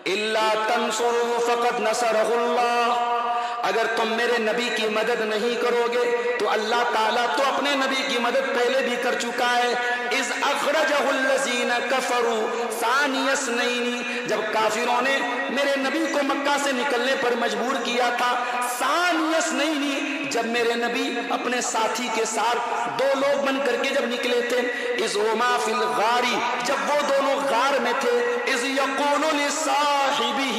الا تنصروا فقد نصرہ اللہ، اگر تم میرے نبی کی مدد نہیں کرو گے تو اللہ تعالیٰ تو اپنے نبی کی مدد پہلے بھی کر چکا ہے۔ اذ اخرجہ الذین کفروا ثانی اثنین، جب کافروں نے میرے نبی کو مکہ سے نکلنے پر مجبور کیا تھا، ثانی اثنین، جب میرے نبی اپنے ساتھی کے ساتھ دو لوگ بن کر کے جب نکلے تھے، اذ ہما فی الغار، جب وہ دونوں غار میں تھے، اذ یقول لصاحبہ،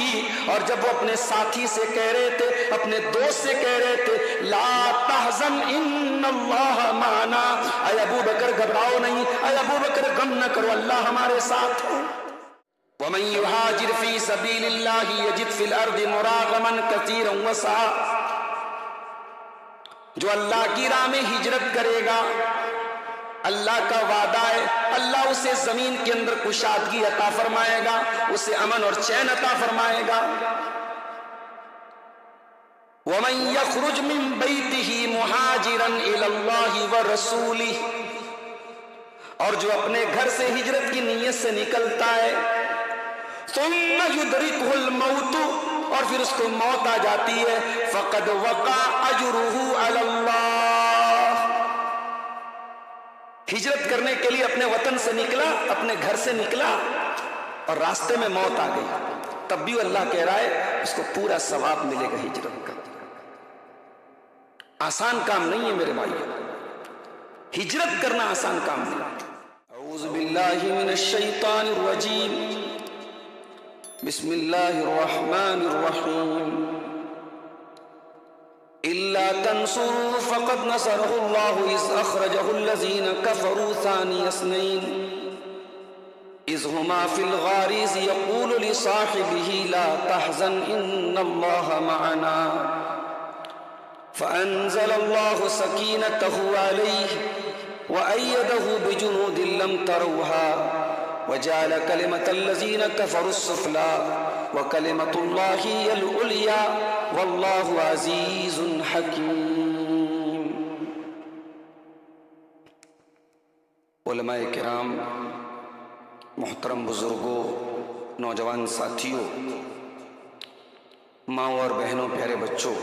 اور جب وہ اپنے ساتھی سے کہہ رہے تھے، اپنے دوست سے کہہ رہے تھے، لا تحزن ان اللہ معنا، اے ابو بکر گھبراؤ نہیں، اے ابو بکر غم نہ کرو، اللہ ہمارے ساتھ ہے۔ ومن یہاجر فی سبیل اللہ یجد فی الارض مراغما کثیرا وسعا، جو اللہ کی راہ میں ہجرت کرے گا، اللہ کا وعدہ ہے، اللہ اسے زمین کے اندر کشادگی عطا فرمائے گا، اسے امن اور چین عطا فرمائے گا۔ وَمَن يَخْرُجْ مِن بَيْتِهِ مُهَاجِرًا إِلَى اللَّهِ وَرَسُولِهِ، اور جو اپنے گھر سے ہجرت کی نیت سے نکلتا ہے، ثُمَّ يُدْرِكْهُ الْمَوْتُ، اور پھر اس کو موت آ جاتی ہے، فَقَدْ وَقَعَ أَجْرُهُ عَلَى اللَّهِ، ہجرت کرنے کے لیے اپنے وطن سے نکلا، اپنے گھر سے نکلا، اور راستے میں موت آ گئی، تب بھی اللہ کہہ رہا ہے اس کو پورا ثواب ملے گا ہجرت کا۔ آسان کام نہیں ہے میرے بھائی، ہجرت کرنا آسان کام نہیں۔ اعوذ باللہ من الشیطان الرجیم، بسم اللہ الرحمن الرحیم، الا تنصروا فقد نصرہ اللہ اذ اخرجہ الذین کفروا ثانی اثنین اذ ہما فی الغار اذ یقول لصاحبہ لا تحزن ان اللہ معنا فأنزل الله سكينته عليه وأيده بجنود لم تروها وجعل كلمة الذين كفروا السفلى وكلمة الله هي العليا والله عزيز حكيم۔ علماء کرام، محترم بزرگوں، نوجوان ساتھیوں، ماں اور بہنوں، پیارے بچوں،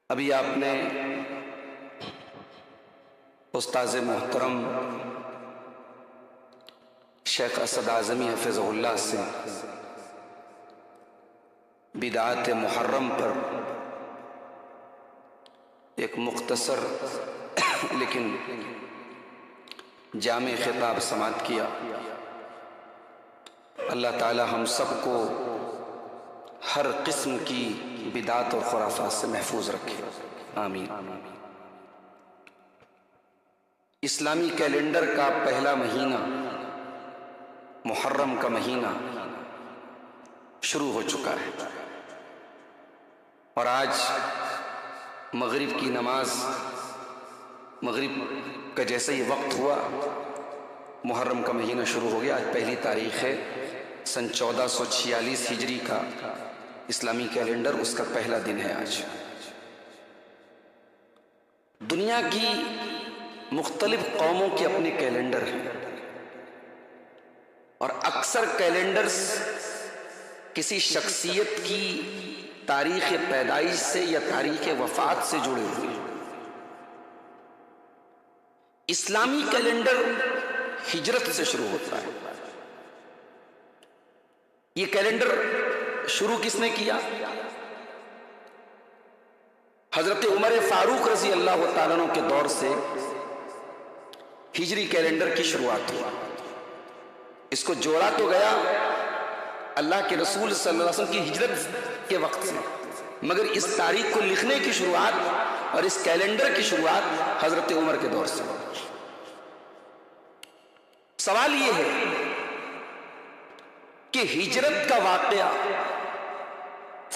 ابھی آپ نے استاذ محترم شیخ اسد اعظمی حفظہ اللہ سے بدعات محرم پر ایک مختصر لیکن جامع خطاب سماعت کیا۔ اللہ تعالی ہم سب کو ہر قسم کی بدعات اور خرافات سے محفوظ رکھے، آمین۔ اسلامی کیلنڈر کا پہلا مہینہ محرم کا مہینہ شروع ہو چکا ہے، اور آج مغرب کی نماز، مغرب کا جیسے ہی وقت ہوا محرم کا مہینہ شروع ہو گیا۔ آج پہلی تاریخ ہے، سن 1446 ہجری کا اسلامی کیلنڈر، اس کا پہلا دن ہے آج۔ دنیا کی مختلف قوموں کے اپنے کیلنڈر ہیں، اور اکثر کیلنڈرز کسی شخصیت کی تاریخ پیدائش سے یا تاریخ وفات سے جڑے ہوئے ہیں۔ اسلامی کیلنڈر ہجرت سے شروع ہوتا ہے۔ یہ کیلنڈر شروع کس نے کیا؟ حضرت عمر فاروق رضی اللہ تعالیٰ عنہ کے دور سے ہجری کیلنڈر کی شروعات ہوئی۔ اس کو جوڑا تو گیا اللہ کے رسول صلی اللہ علیہ وسلم کی ہجرت کے وقت سے، مگر اس تاریخ کو لکھنے کی شروعات اور اس کیلنڈر کی شروعات حضرت عمر کے دور سے۔ سوال یہ ہے کہ ہجرت کا واقعہ،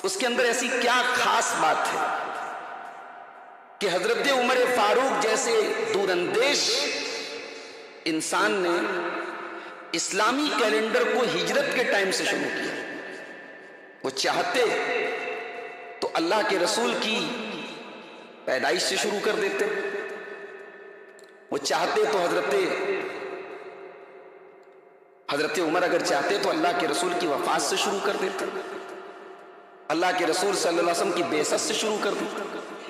اس کے اندر ایسی کیا خاص بات ہے کہ حضرت عمر فاروق جیسے دور اندیش انسان نے اسلامی کیلنڈر کو ہجرت کے ٹائم سے شروع کیا؟ وہ چاہتے تو اللہ کے رسول کی پیدائش سے شروع کر دیتے، وہ چاہتے تو حضرت حضرت عمر اگر چاہتے تو اللہ کے رسول کی وفات سے شروع کر دیتے، اللہ کے رسول صلی اللہ علیہ وسلم کی بعثت سے شروع کر دیتے.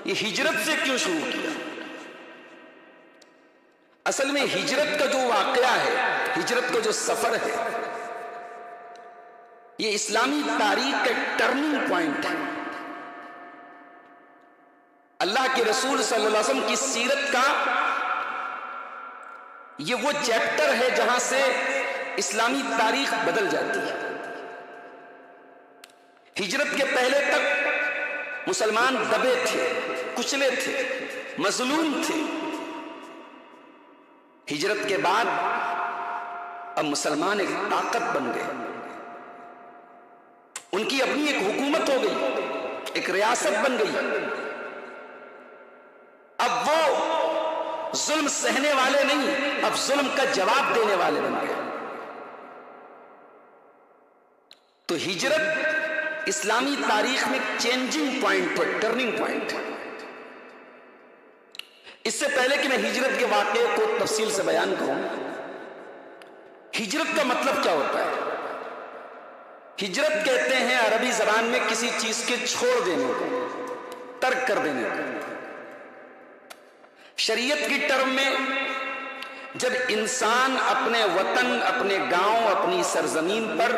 یہ ہجرت سے کیوں شروع کیا؟ اصل میں ہجرت کا جو واقعہ ہے، ہجرت کا جو سفر ہے، یہ اسلامی تاریخ کا ٹرننگ پوائنٹ ہے. اللہ کے رسول صلی اللہ علیہ وسلم کی سیرت کا یہ وہ چیپٹر ہے جہاں سے اسلامی تاریخ بدل جاتی ہے. ہجرت کے پہلے تک مسلمان دبے تھے، کچلے تھے، مظلوم تھے. ہجرت کے بعد اب مسلمان ایک طاقت بن گئے، ان کی اپنی ایک حکومت ہو گئی، ایک ریاست بن گئی. اب وہ ظلم سہنے والے نہیں، اب ظلم کا جواب دینے والے بن گئے. تو ہجرت اسلامی تاریخ میں چینجنگ پوائنٹ ہے، ٹرننگ پوائنٹ ہے. اس سے پہلے کہ میں ہجرت کے واقعے کو تفصیل سے بیان کروں، ہجرت کا مطلب کیا ہوتا ہے؟ ہجرت کہتے ہیں عربی زبان میں کسی چیز کے چھوڑ دینے کو، ترک کر دینے کو. شریعت کی ٹرم میں جب انسان اپنے وطن، اپنے گاؤں، اپنی سرزمین پر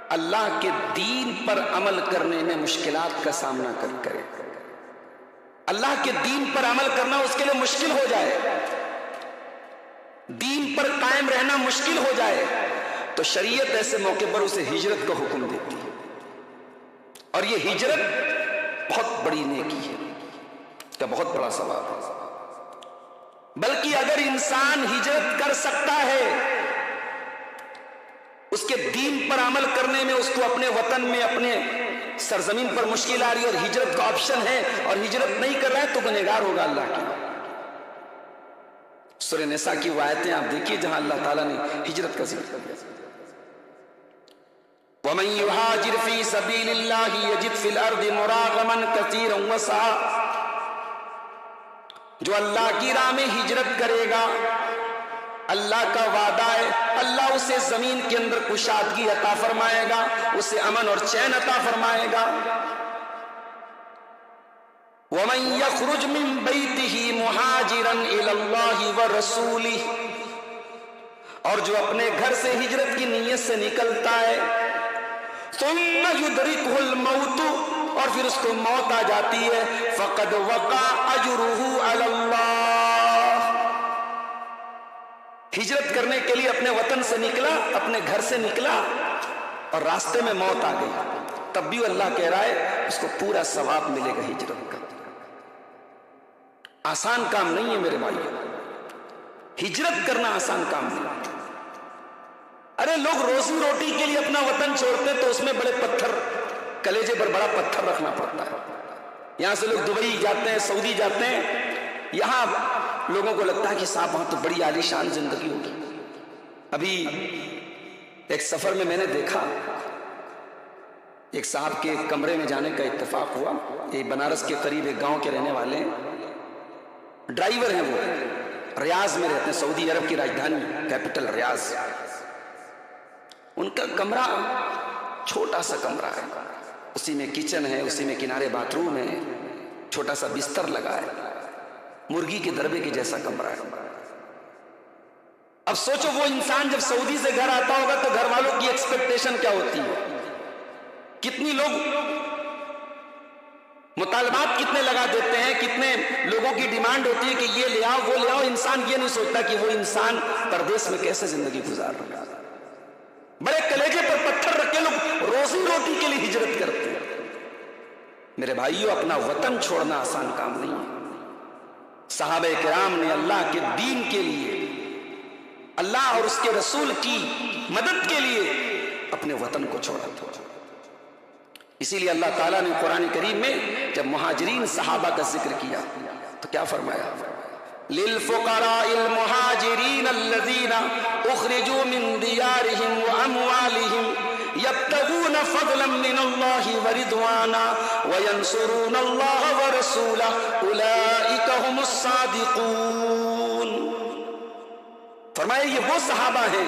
اللہ کے دین پر عمل کرنے میں مشکلات کا سامنا کرے، اللہ کے دین پر عمل کرنا اس کے لیے مشکل ہو جائے، دین پر قائم رہنا مشکل ہو جائے، تو شریعت ایسے موقع پر اسے ہجرت کا حکم دیتی ہے. اور یہ ہجرت بہت بڑی نیکی ہے، کا بہت بڑا ثواب ہے. بلکہ اگر انسان ہجرت کر سکتا ہے، اس کے دین پر عمل کرنے میں اس کو اپنے وطن میں، اپنے سرزمین پر مشکل آ رہی ہے اور ہجرت کا آپشن ہے اور ہجرت نہیں کر رہا ہے، تو گنہگار ہوگا اللہ کی. سورہ نساء کی آیتیں آپ دیکھیے جہاں اللہ تعالیٰ نے ہجرت کا ذکر کیا. وَمَن يُهَاجِرْ فِي سَبِيلِ اللَّهِ يَجِدْ فِي الْأَرْضِ مُرَاغَمًا كَثِيرًا وَسَعًا. جو اللہ کی راہ میں ہجرت کرے گا، اللہ کا وعدہ ہے، اللہ اسے زمین کے اندر کشادگی عطا فرمائے گا، اسے امن اور چین عطا فرمائے گا. وَمَن يَخْرُجْ مِن بَيْتِهِ مُهَاجِرًا إِلَى اللَّهِ وَرَسُولِهِ، اور جو اپنے گھر سے ہجرت کی نیت سے نکلتا ہے، ثُمَّ يُدْرِكْهُ الْمَوْتُ، اور پھر اس کو موت آ جاتی ہے، فَقَدْ وَقَعَ أَجْرُهُ عَلَى اللَّهِ. ہجرت کرنے کے لیے اپنے وطن سے نکلا، اپنے گھر سے نکلا اور راستے میں موت آ گئی، تب بھی اللہ کہہ رہا ہے اس کو پورا ثواب ملے گا ہجرت کا. آسان کام نہیں ہے میرے بھائی، ہجرت کرنا آسان کام نہیں. ارے لوگ روزی روٹی کے لیے اپنا وطن چھوڑتے تو اس میں بڑے پتھر، کلیجے پر بڑا پتھر رکھنا پڑتا ہے. یہاں سے لوگ دبئی جاتے ہیں، سعودی جاتے ہیں، یہاں لوگوں کو لگتا ہے کہ صاحب وہاں تو بڑی عالیشان زندگی ہوگی. ابھی ایک سفر میں نے دیکھا، ایک صاحب کے کمرے میں جانے کا اتفاق ہوا. یہ بنارس کے قریب ایک گاؤں کے رہنے والے ہیں، ڈرائیور ہیں، وہ ریاض میں رہتے ہیں، سعودی عرب کی راجدھانی کیپٹل ریاض. ان کا کمرہ چھوٹا سا کمرہ ہے، اسی میں کچن ہے، اسی میں کنارے باتھ روم ہے، چھوٹا سا بستر لگا ہے، مرغی کے دربے کے جیسا کمرہ ہے. اب سوچو وہ انسان جب سعودی سے گھر آتا ہوگا تو گھر والوں کی ایکسپیکٹیشن کیا ہوتی ہے، کتنی لوگ مطالبات کتنے لگا دیتے ہیں، کتنے لوگوں کی ڈیمانڈ ہوتی ہے کہ یہ لے آؤ وہ لے آؤ. انسان یہ نہیں سوچتا کہ وہ انسان پردیس میں کیسے زندگی گزار رہا ہے. بڑے کلیجے پر پتھر رکھ کے لوگ روزی روٹی کے لیے ہجرت کرتے ہیں. میرے بھائیوں، اپنا وطن چھوڑنا آسان کام نہیں ہے. صحابہ کرام نے اللہ کے دین کے لیے، اللہ اور اس کے رسول کی مدد کے لیے اپنے وطن کو چھوڑا تھا. اسی لیے اللہ تعالیٰ نے قرآن کریم میں جب مہاجرین صحابہ کا ذکر کیا تو کیا فرمایا؟ لِلْفُقَرَاءِ الْمُهَاجِرِينَ الَّذِينَ أُخْرِجُوا مِن دِيَارِهِمْ وَأَمْوَالِهِمْ يَبْتَغُونَ فَضْلًا مِّنَ اللَّهِ وَرِضْوَانًا وَيَنصُرُونَ اللَّهَ وَرَسُولَهُ أُولَٰئِكَ هُمُ الصَّادِقُونَ. فرمایا یہ وہ صحابہ ہیں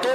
2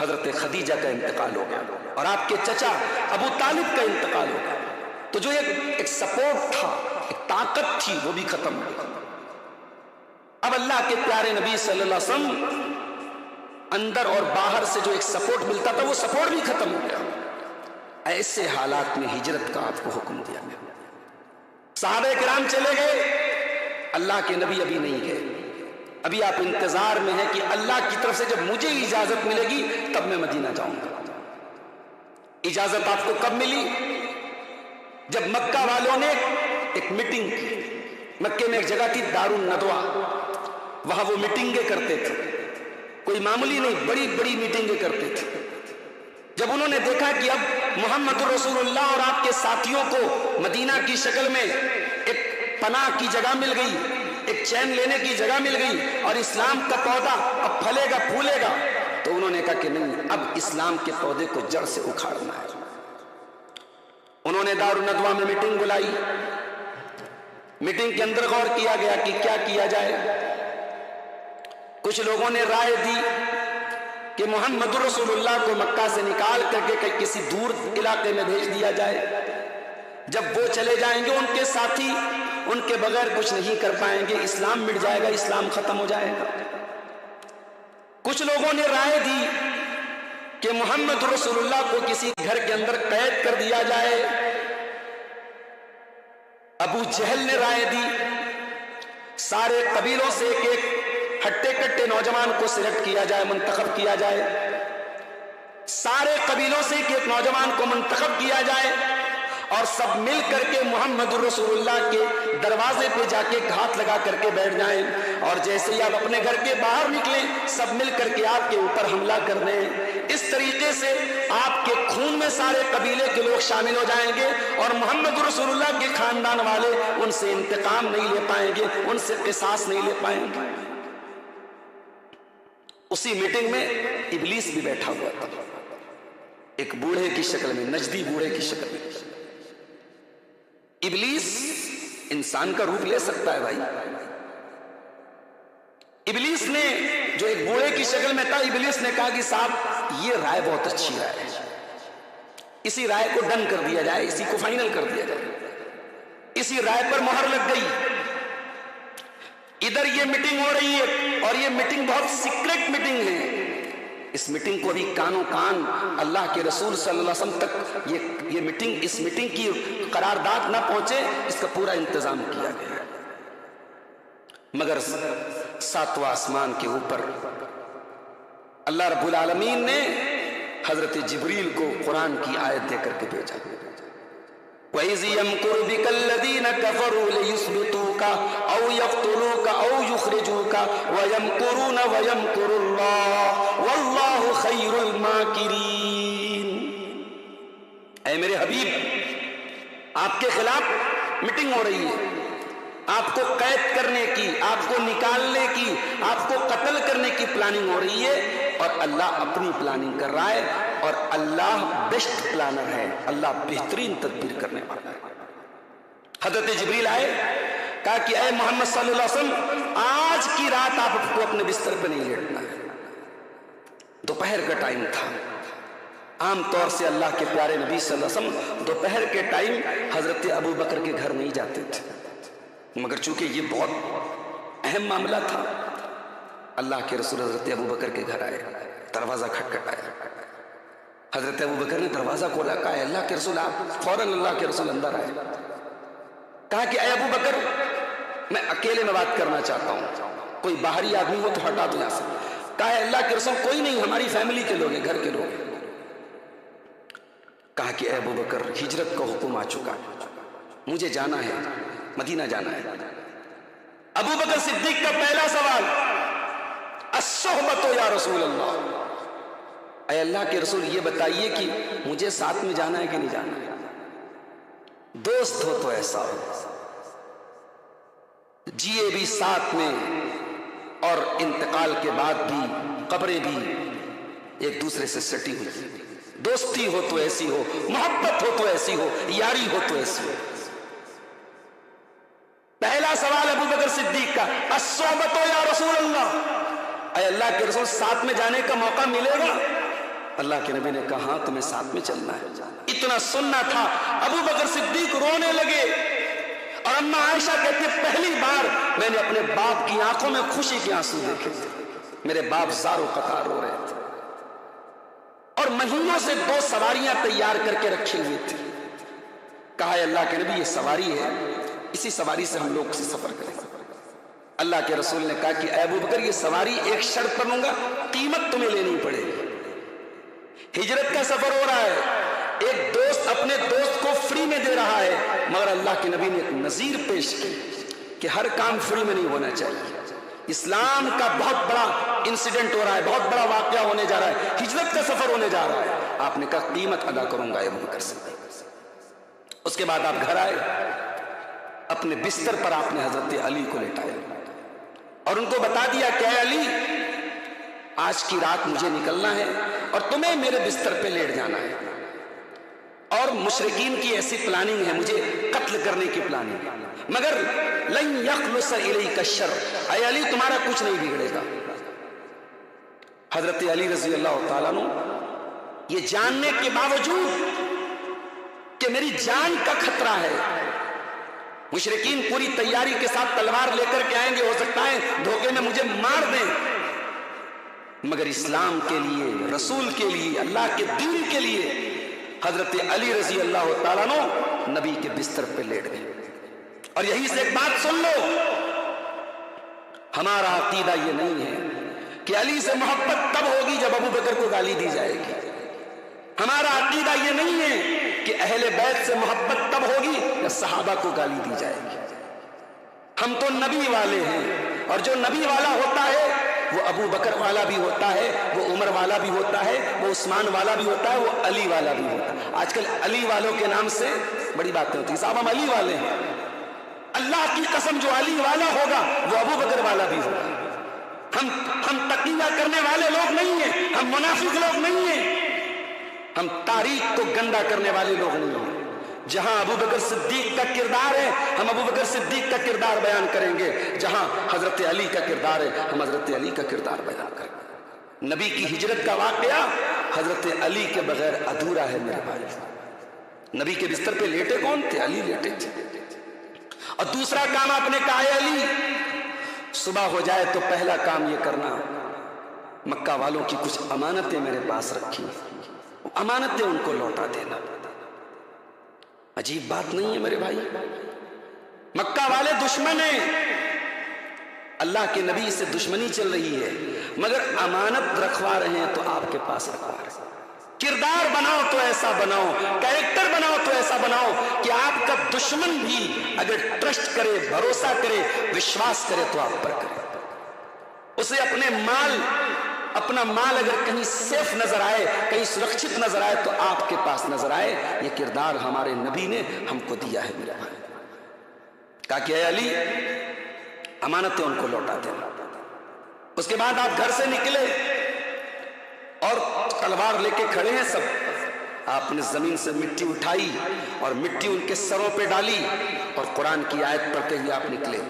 حضرت خدیجہ کا انتقال ہو گیا اور آپ کے چچا ابو طالب کا انتقال ہو گیا. تو جو ایک سپورٹ تھا، ایک طاقت تھی، وہ بھی ختم ہو گئی. اب اللہ کے پیارے نبی صلی اللہ علیہ وسلم اندر اور باہر سے جو ایک سپورٹ ملتا تھا وہ سپورٹ بھی ختم ہو گیا. ایسے حالات میں ہجرت کا آپ کو حکم دیا گیا. صحابہ کرام چلے گئے، اللہ کے نبی ابھی نہیں گئے. ابھی آپ انتظار میں ہیں کہ اللہ کی طرف سے جب مجھے اجازت ملے گی تب میں مدینہ جاؤں گا. اجازت آپ کو کب ملی؟ جب مکہ والوں نے ایک میٹنگ کی. مکے میں ایک جگہ تھی دار الندوہ، وہاں وہ میٹنگیں کرتے تھے، کوئی معمولی نہیں، بڑی بڑی میٹنگیں کرتے تھے. جب انہوں نے دیکھا کہ اب محمد رسول اللہ اور آپ کے ساتھیوں کو مدینہ کی شکل میں ایک پناہ کی جگہ مل گئی، ایک چین لینے کی جگہ مل گئی اور اسلام کا پودا اب پھلے گا پھولے گا، تو انہوں نے کہا کہ نہیں، اب اسلام کے پودے کو جڑ سے اکھاڑنا ہے. انہوں نے دار الندوہ میں میٹنگ بلائی. میٹنگ کے اندر غور کیا گیا کہ کیا کیا جائے. کچھ لوگوں نے رائے دی کہ محمد رسول اللہ کو مکہ سے نکال کر کے کسی دور علاقے میں بھیج دیا جائے. جب وہ چلے جائیں گے ان کے ساتھی ان کے بغیر کچھ نہیں کر پائیں گے، اسلام مٹ جائے گا، اسلام ختم ہو جائے گا. کچھ لوگوں نے رائے دی کہ محمد رسول اللہ کو کسی گھر کے اندر قید کر دیا جائے. ابو جہل نے رائے دی سارے قبیلوں سے ایک ایک ہٹے کٹے نوجوان کو سلیکٹ کیا جائے، منتخب کیا جائے. سارے قبیلوں سے ایک ایک نوجوان کو منتخب کیا جائے اور سب مل کر کے محمد رسول اللہ کے دروازے پہ جا کے ہاتھ لگا کر کے بیٹھ جائیں اور جیسے ہی آپ اپنے گھر کے باہر نکلیں سب مل کر کے آپ کے اوپر حملہ کر دیں. اس طریقے سے آپ کے خون میں سارے قبیلے کے لوگ شامل ہو جائیں گے اور محمد رسول اللہ کے خاندان والے ان سے انتقام نہیں لے پائیں گے، ان سے قصاص نہیں لے پائیں گے. اسی میٹنگ میں ابلیس بھی بیٹھا ہوا تھا، ایک بوڑھے کی شکل میں، نجدی بوڑھے کی شکل میں. ابلیس انسان کا روپ لے سکتا ہے بھائی. ابلیس نے جو ایک بوڑھے کی شکل میں تھا، ابلیس نے کہا کہ صاحب یہ رائے بہت اچھی رائے ہے، اسی رائے کو ڈن کر دیا جائے، اسی کو فائنل کر دیا جائے. اسی رائے پر مہر لگ گئی. ادھر یہ میٹنگ ہو رہی ہے اور یہ میٹنگ بہت سیکرٹ میٹنگ ہے. اس میٹنگ کو بھی کانوں کان اللہ کے رسول صلی اللہ علیہ وسلم تک اس میٹنگ کی قرارداد نہ پہنچے، اس کا پورا انتظام کیا گیا. مگر ساتواں آسمان کے اوپر اللہ رب العالمین نے حضرت جبریل کو قرآن کی آیت دے کر کے بھیجا. وَإِذْ يَمْكُرُ بِكَ الَّذِينَ كَفَرُوا لِيُثْبِتُوكَ أَوْ يَقْتُلُوكَ أَوْ يُخْرِجُوكَ وَيَمْكُرُونَ وَيَمْكُرُ اللَّهُ وَاللَّهُ خَيْرُ الْمَاكِرِينَ. اے میرے حبیب، آپ کے خلاف میٹنگ ہو رہی ہے، آپ کو قید کرنے کی، آپ کو نکالنے کی، آپ کو قتل کرنے کی پلاننگ ہو رہی ہے اور اللہ اپنی پلاننگ کر رہا ہے اور اللہ بیسٹ پلانر ہے، اللہ بہترین تدبیر کرنے والا ہے. حضرت جبریل آئے، کہا کہ اے محمد صلی اللہ علیہ وسلم آج کی رات آپ کو اپنے بستر پہ نہیں لیٹنا ہے. دوپہر کا ٹائم تھا. عام طور سے اللہ کے پیارے نبی صلی اللہ علیہ وسلم دوپہر کے ٹائم حضرت ابو بکر کے گھر نہیں جاتے تھے، مگر چونکہ یہ بہت اہم معاملہ تھا اللہ کے رسول حضرت ابو بکر کے گھر آئے. دروازہ کھٹکھٹایا. حضرت ابو بکر نے دروازہ کھولا، کہا ہے اللہ کے رسول. آپ فوراً اللہ کے رسول اندر آئے. کہا کہ اے ابو بکر میں اکیلے میں بات کرنا چاہتا ہوں، کوئی باہری آدمی ہو تو ہٹا دو یہاں سے. کہا ہے اللہ کے رسول کوئی نہیں، ہماری فیملی کے لوگ ہیں، گھر کے لوگ ہیں. کہا کہ اے ابو بکر ہجرت کا حکم آ چکا، مجھے جانا ہے، مدینہ جانا ہے. ابو بکر صدیق کا پہلا سوال الصحبت یا رسول اللہ. اے اللہ کے رسول یہ بتائیے کہ مجھے ساتھ میں جانا ہے کہ نہیں جانا ہے؟ دوست ہو تو ایسا ہو، جیے بھی ساتھ میں اور انتقال کے بعد بھی قبریں بھی ایک دوسرے سے سٹی ہوئی. دوستی ہو تو ایسی ہو، محبت ہو تو ایسی ہو، یاری ہو تو ایسی ہو. پہلا سوال ابو بکر صدیق کا الصحبت یا رسول اللہ. اے اللہ کے رسول ساتھ میں جانے کا موقع ملے گا؟ اللہ کے نبی نے کہا ہاں تمہیں ساتھ میں چلنا ہے. اتنا سننا تھا. ابو بکر صدیق رونے لگے اور اما عائشہ کہتی پہلی بار میں نے اپنے باپ کی آنکھوں میں خوشی کے آنسو دیکھے تھے. میرے باپ زار و قطار رو رہے تھے اور مہینوں سے 2 سواریاں تیار کر کے رکھی ہوئی تھی. کہا ہے اللہ کے نبی یہ سواری ہے, اسی سواری سے ہم لوگ سے سفر کریں. اللہ کے رسول نے کہا کہ اے ابو بکر یہ سواری ایک شرط پر لوں گا, قیمت تمہیں لینی پڑے گی. ہجرت کا سفر ہو رہا ہے, ایک دوست اپنے دوست کو فری میں دے رہا ہے, مگر اللہ کے نبی نے ایک نظیر پیش کی کہ ہر کام فری میں نہیں ہونا چاہیے. اسلام کا بہت بڑا انسیڈنٹ ہو رہا ہے, بہت بڑا واقعہ ہونے جا رہا ہے, ہجرت کا سفر ہونے جا رہا ہے. آپ نے کہا قیمت ادا کروں گا ابو بکر سے. اس کے بعد آپ گھر آئے, اپنے بستر پر آپ نے حضرت علی کو لٹایا اور ان کو بتا دیا کہ اے علی آج کی رات مجھے نکلنا ہے اور تمہیں میرے بستر پہ لیٹ جانا ہے, اور مشرکین کی ایسی پلاننگ ہے, مجھے قتل کرنے کی پلاننگ ہے, مگر لن یخلص الیک الشر, اے علی تمہارا کچھ نہیں بگڑے گا. حضرت علی رضی اللہ تعالیٰ عنہ یہ جاننے کے باوجود کہ میری جان کا خطرہ ہے, مشرکین پوری تیاری کے ساتھ تلوار لے کر کے آئیں گے, ہو سکتا ہے دھوکے میں مجھے مار دیں, مگر اسلام کے لیے, رسول کے لیے, اللہ کے دین کے لیے حضرت علی رضی اللہ تعالیٰ عنہ نبی کے بستر پہ لیٹ گئے. اور یہی سے ایک بات سن لو, ہمارا عقیدہ یہ نہیں ہے کہ علی سے محبت تب ہوگی جب ابو بکر کو گالی دی جائے گی. ہمارا عقیدہ یہ نہیں ہے کہ اہل بیت سے محبت تب ہوگی جب صحابہ کو گالی دی جائے گی. ہم تو نبی والے ہیں, اور جو نبی والا ہوتا ہے وہ ابو بکر والا بھی ہوتا ہے, وہ عمر والا بھی ہوتا ہے, وہ عثمان والا بھی ہوتا ہے, وہ علی والا بھی ہوتا ہے. آج کل علی والوں کے نام سے بڑی باتیں ہوتی ہیں, صاحب ہم علی والے ہیں. اللہ کی قسم جو علی والا ہوگا وہ ابو بکر والا بھی ہوگا. ہم تقیہ کرنے والے لوگ نہیں ہیں, ہم منافق لوگ نہیں ہیں, ہم تاریخ کو گندا کرنے والے لوگ نہیں ہیں. جہاں ابو بکر صدیق کا کردار ہے ہم ابو بکر صدیق کا کردار بیان کریں گے, جہاں حضرت علی کا کردار ہے ہم حضرت علی کا کردار بیان کریں گے. نبی کی ہجرت کا واقعہ حضرت علی کے بغیر ادھورا ہے میرے بھائی. نبی کے بستر پہ لیٹے کون تھے؟ علی لیٹے تھے. اور دوسرا کام آپ نے کہا ہے علی صبح ہو جائے تو پہلا کام یہ کرنا, مکہ والوں کی کچھ امانتیں میرے پاس رکھی, امانتیں ان کو لوٹا دینا. عجیب بات نہیں ہے میرے بھائی, مکہ والے دشمن ہیں, اللہ کے نبی سے دشمنی چل رہی ہے, مگر امانت رکھوا رہے ہیں تو آپ کے پاس رکھوا رہے ہیں. کردار بناؤ تو ایسا بناؤ, کریکٹر بناؤ تو ایسا بناؤ کہ آپ کا دشمن بھی اگر ٹرسٹ کرے, بھروسہ کرے, وشواس کرے تو آپ پر کرے. اسے اپنا مال اگر کہیں سیف نظر آئے, کہیں سرکشت نظر آئے تو آپ کے پاس نظر آئے. یہ کردار ہمارے نبی نے ہم کو دیا ہے میرے بھائی. کہا کہ اے علی امانتیں ان کو لوٹا دینا. اس کے بعد آپ گھر سے نکلے اور تلوار لے کے کھڑے ہیں سب. آپ نے زمین سے مٹی اٹھائی اور مٹی ان کے سروں پہ ڈالی اور قرآن کی آیت پڑھتے ہوئے آپ نکلے.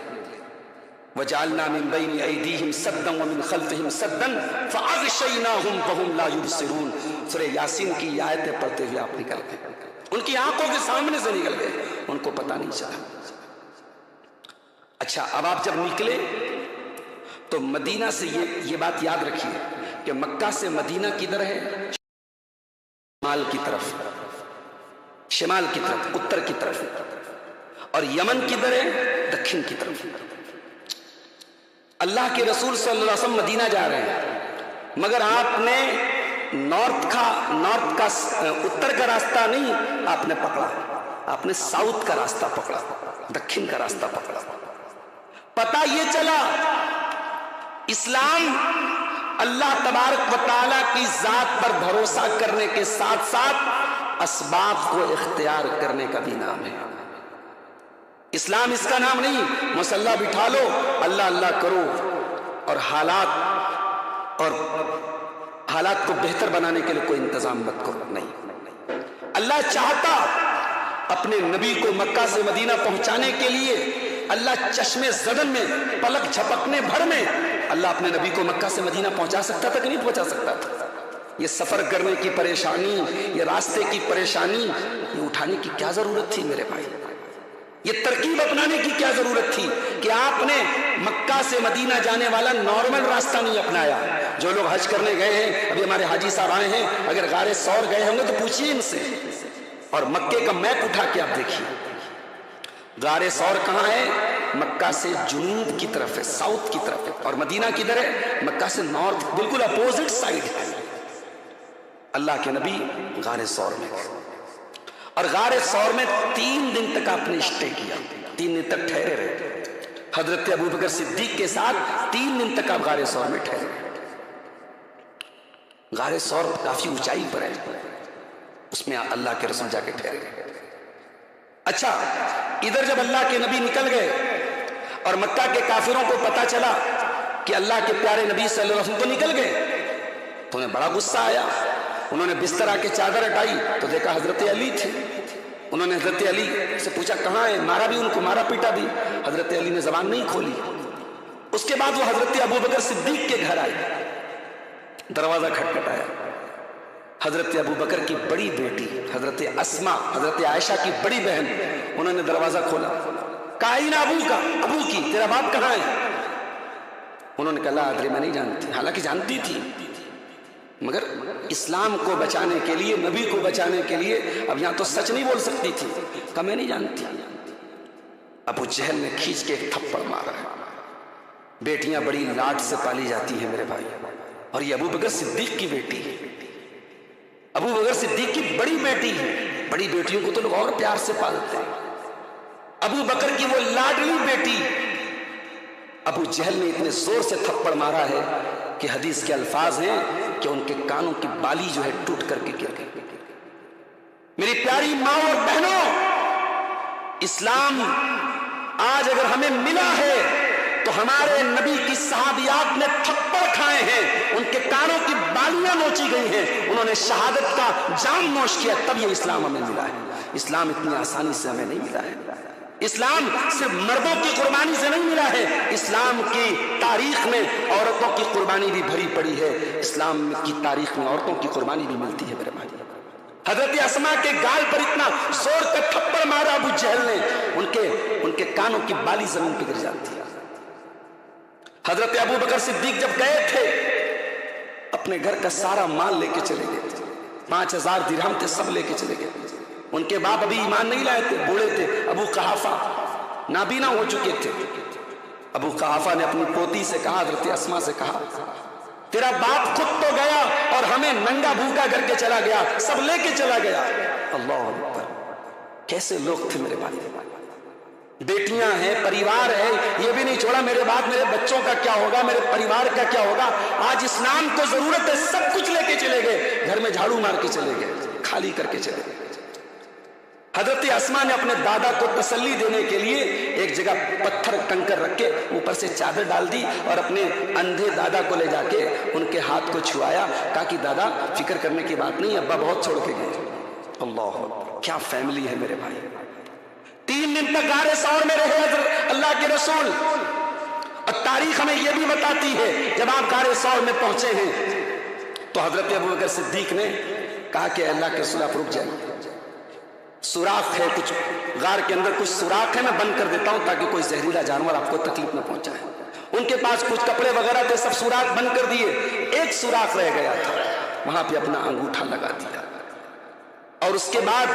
وَجَعَلْنَا مِن بَيْنِ أَيْدِيهِمْ سَدًّا وَمِنْ خَلْفِهِمْ سَدًّا فَأَغْشَيْنَاهُمْ فَهُمْ لَا يُبْصِرُونَ. سورہ یاسین کی آیتیں پڑھتے ہوئے آپ نکل گئے, ان کی آنکھوں کے سامنے سے نکل گئے, ان کو پتہ نہیں چلا. اچھا اب آپ جب نکلے تو مدینہ سے یہ بات یاد رکھیے کہ مکہ سے مدینہ کدھر ہے؟ شمال کی طرف, شمال کی طرف, اتر کی طرف. اور یمن کدھر ہے؟ دکھن کی طرف. اللہ کے رسول صلی اللہ علیہ وسلم مدینہ جا رہے ہیں, مگر آپ نے نارتھ کا اتر کا راستہ نہیں آپ نے پکڑا, آپ نے ساؤتھ کا راستہ پکڑا, دکھن کا راستہ پکڑا. پتہ یہ چلا اسلام اللہ تبارک و تعالیٰ کی ذات پر بھروسہ کرنے کے ساتھ ساتھ اسباب کو اختیار کرنے کا بھی نام ہے. اسلام اس کا نام نہیں مصلی بٹھا لو اللہ اللہ کرو اور حالات کو بہتر بنانے کے لیے کوئی انتظام مت کرو. نہیں, اللہ چاہتا اپنے نبی کو مکہ سے مدینہ پہنچانے کے لیے, اللہ چشمے زدن میں, پلک جھپکنے بھر میں اللہ اپنے نبی کو مکہ سے مدینہ پہنچا سکتا تھا کہ نہیں پہنچا سکتا تھا؟ یہ سفر کرنے کی پریشانی، یہ راستے کی پریشانی، یہ اٹھانے کی کیا ضرورت تھی میرے بھائی؟ یہ ترکیب اپنانے کی کیا ضرورت تھی کہ آپ نے مکہ سے مدینہ جانے والا نارمل راستہ نہیں اپنایا؟ جو لوگ حج کرنے گئے ہیں، ابھی ہمارے حاجی صاحب آئے ہیں، اگر غار ثور گئے ہوں گے تو پوچھیے ان سے، اور مکے کا میپ اٹھا کے آپ دیکھیے غار ثور کہاں ہے؟ مکہ سے جنوب کی طرف ہے، ساؤتھ کی طرف ہے، اور مدینہ کدھر ہے؟ مکہ سے نارتھ، بالکل اپوزٹ سائڈ ہے۔ اللہ کے نبی غار ثور میں گئے، اور غار ثور میں 3 دن تک آپ نے اسٹے کیا، 3 دن تک ٹھہرے رہے۔ حضرت ابوبکر صدیق کے ساتھ 3 دن تک آپ غار ثور میں ٹھہرے رہے۔ غار ثور کافی اونچائی پر ہے، اس میں اللہ کے رسول جا کے ٹھہرے رہے۔ اچھا، ادھر جب اللہ کے نبی نکل گئے اور مکہ کے کافروں کو پتا چلا کہ اللہ کے پیارے نبی صلی اللہ علیہ وسلم تو نکل گئے، تو انہیں بڑا غصہ آیا۔ انہوں نے بستر آ کے چادر ہٹائی تو دیکھا حضرت علی تھے۔ انہوں نے حضرت علی سے پوچھا کہاں ہے؟ مارا بھی ان کو، مارا پیٹا بھی، حضرت علی نے زبان نہیں کھولی۔ اس کے بعد وہ حضرت ابوبکر صدیق کے گھر آئے، دروازہ کھٹکھٹایا۔ حضرت ابوبکر کی بڑی بیٹی حضرت اسما، حضرت عائشہ کی بڑی بہن، انہوں نے دروازہ کھولا، کہا این ابو کا، ابو کی، تیرا باپ کہاں ہے؟ انہوں نے کہا لا ادری، میں نہیں جانتی۔ حالانکہ جانتی تھی، مگر اسلام کو بچانے کے لیے، نبی کو بچانے کے لیے اب یہاں تو سچ نہیں بول سکتی تھی، کہا میں نہیں جانتی۔ ابو جہل نے کھینچ کے ایک تھپڑ مارا ہے۔ بیٹیاں بڑی لاڈ سے پالی جاتی ہیں میرے بھائی، اور یہ ابوبکر صدیق کی بیٹی ہے، ابوبکر صدیق کی بڑی بیٹی ہے۔ بڑی بیٹیوں کو تو لوگ اور پیار سے پالتے ہیں، ابو بکر کی وہ لاڈلی بیٹی۔ ابو جہل نے اتنے زور سے تھپڑ مارا ہے کہ حدیث کے الفاظ ہیں کہ ان کے کانوں کی بالی جو ہے ٹوٹ کر کے گر گئی۔ میری پیاری ماں اور بہنوں، اسلام آج اگر ہمیں ملا ہے تو ہمارے نبی کی صحابیات نے تھپڑ کھائے ہیں، ان کے کانوں کی بالیاں نوچی گئی ہیں، انہوں نے شہادت کا جام نوش کیا، تب یہ اسلام ہمیں ملا ہے۔ اسلام اتنی آسانی سے ہمیں نہیں ملا ہے۔ اسلام صرف مردوں کی قربانی سے نہیں ملا ہے، اسلام کی تاریخ میں عورتوں کی قربانی بھی بھری پڑی ہے، اسلام کی تاریخ میں عورتوں کی قربانی بھی ملتی ہے میرے بھائی۔ حضرت اسما کے گال پر اتنا زور کا تھپڑ مارا ابو جہل نے، ان کے کانوں کی بالی زمین پہ گر جاتی ہے۔ حضرت ابوبکر صدیق جب گئے تھے اپنے گھر کا سارا مال لے کے چلے گئے تھے، 5000 درہم تھے، سب لے کے چلے گئے۔ ان کے باپ ابھی ایمان نہیں لائے تھے، بوڑھے تھے، ابو قحافہ نابینا ہو چکے تھے۔ ابو قحافہ نے اپنی پوتی سے کہا، حضرت اسما سے کہا، تیرا باپ خود تو گیا اور ہمیں ننگا بھوکا کر کے چلا گیا، سب لے کے چلا گیا۔ اللہ اکبر، کیسے لوگ تھے میرے بھائی۔ بیٹیاں ہیں، پریوار ہے، یہ بھی نہیں چھوڑا میرے بعد میرے بچوں کا کیا ہوگا، میرے پریوار کا کیا ہوگا۔ آج اسلام کو ضرورت ہے، سب کچھ لے کے چلے گئے، گھر میں جھاڑو مار کے چلے گئے، خالی کر کے چلے گئے۔ حضرت اسما نے اپنے دادا کو تسلی دینے کے لیے ایک جگہ پتھر کنکر رکھ کے اوپر سے چادر ڈال دی، اور اپنے اندھے دادا کو لے جا کے ان کے ہاتھ کو چھوایا، کہا کہ دادا فکر کرنے کی بات نہیں، ابا بہت چھوڑ کے گئے۔ اللہ، کیا فیملی ہے میرے بھائی۔ 3 دن تک غار ثور میں رہے حضرت اللہ کے رسول، اور تاریخ ہمیں یہ بھی بتاتی ہے جب آپ غار ثور میں پہنچے ہیں تو حضرت ابوبکر صدیق نے کہا کہ اللہ کے رسول آپ رک جائیے، سوراخ ہے کچھ غار کے اندر، کچھ سوراخ ہے، میں بند کر دیتا ہوں تاکہ کوئی زہریلا جانور آپ کو تکلیف نہ پہنچائے۔ ان کے پاس کچھ کپڑے وغیرہ تھے، سب سوراخ بند کر دیے، ایک سوراخ رہ گیا تھا، وہاں پہ اپنا انگوٹھا لگا دیا، اور اس کے بعد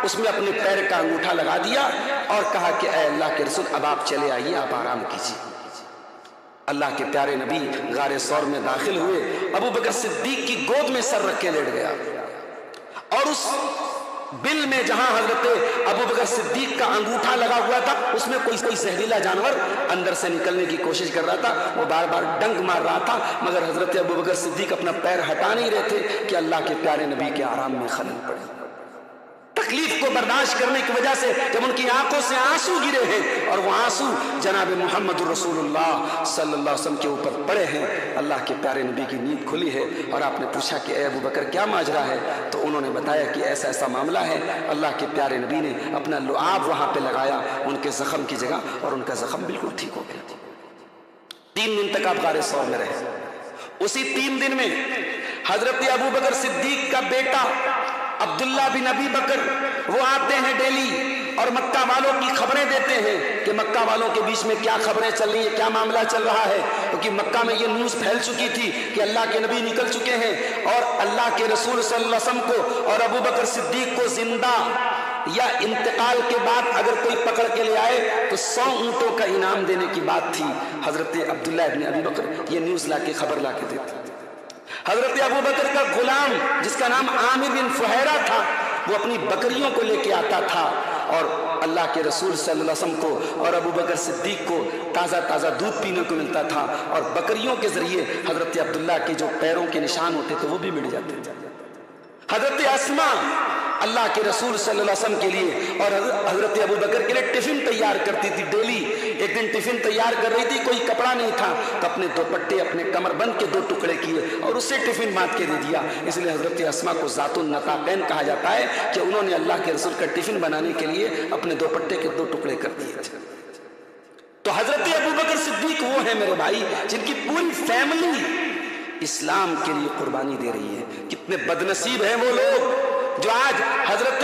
اس میں اپنے پیر کا انگوٹھا لگا دیا اور کہا کہ اے اللہ کے رسول اب آپ چلے آئیے، آپ آرام کیجیے۔ اللہ کے پیارے نبی غار ثور میں داخل ہوئے، ابوبکر صدیق کی گود میں سر رکھ کے لیٹ گیا، اور اس بل میں جہاں حضرت ابوبکر صدیق کا انگوٹھا لگا ہوا تھا اس میں کوئی زہریلا جانور اندر سے نکلنے کی کوشش کر رہا تھا، وہ بار بار ڈنگ مار رہا تھا، مگر حضرت ابوبکر صدیق اپنا پیر ہٹا نہیں رہے تھے کہ اللہ کے پیارے نبی کے آرام میں خلل پڑے۔ تکلیف کو برداشت کرنے کی وجہ سے جب ان کی آنکھوں سے آنسو گرے ہیں، اور وہ آنسو جناب محمد رسول اللہ صلی اللہ علیہ وسلم کے اوپر پڑے ہیں، اللہ کے پیارے نبی کی نیند کھلی ہے، اور آپ نے پوچھا کہ اے ابوبکر کیا ماجرا ہے؟ تو انہوں نے بتایا کہ ایسا ایسا معاملہ ہے، اللہ کے پیارے نبی نے اپنا لعاب وہاں پہ لگایا ان کے زخم کی جگہ، اور ان کا زخم بالکل ٹھیک ہو گیا۔ 3 دن تک آپ غار ثور میں رہے۔ اسی 3 دن میں حضرت ابو بکر صدیق کا بیٹا عبداللہ بن ابی بکر وہ آتے ہیں ڈیلی اور مکہ والوں کی خبریں دیتے ہیں کہ مکہ والوں کے بیچ میں کیا خبریں چل رہی ہیں، کیا معاملہ چل رہا ہے، کیونکہ مکہ میں یہ نیوز پھیل چکی تھی کہ اللہ کے نبی نکل چکے ہیں اور اللہ کے رسول صلی اللہ علیہ وسلم کو اور ابو بکر صدیق کو زندہ یا انتقال کے بعد اگر کوئی پکڑ کے لے آئے تو 100 اونٹوں کا انعام دینے کی بات تھی۔ حضرت عبداللہ ابن ابی بکر یہ نیوز لا کے خبر لا کے دیتے۔ حضرت ابو بکر کا غلام جس کا نام عامر بن فہیرہ تھا وہ اپنی بکریوں کو لے کے آتا تھا اور اللہ کے رسول صلی اللہ علیہ وسلم کو اور ابو بکر صدیق کو تازہ تازہ دودھ پینے کو ملتا تھا اور بکریوں کے ذریعے حضرت عبداللہ کے جو پیروں کے نشان ہوتے تھے وہ بھی مٹ جاتے تھے۔ حضرت اسماء اللہ کے رسول صلی اللہ علیہ وسلم کے لیے اور حضرت ابو بکر کے لیے ٹفن تیار کرتی تھی ڈیلی۔ ایک دن ٹفن تیار کر رہی تھی، کوئی کپڑا نہیں تھا تو اپنے دوپٹے اپنے کمر بند کے 2 ٹکڑے کیے اور اسے ٹفن باندھ کے دے دیا۔ اس لیے حضرت اسماء کو ذات النطاقین کہا جاتا ہے کہ انہوں نے اللہ کے رسول کا ٹفن بنانے کے لیے اپنے دوپٹے کے 2 ٹکڑے کر دیے تھے۔ تو حضرت ابو بکر صدیق وہ ہیں میرے بھائی جن کی پوری فیملی اسلام کے لیے قربانی دے رہی ہے۔ کتنے بدنصیب ہیں وہ لوگ جو آج حضرت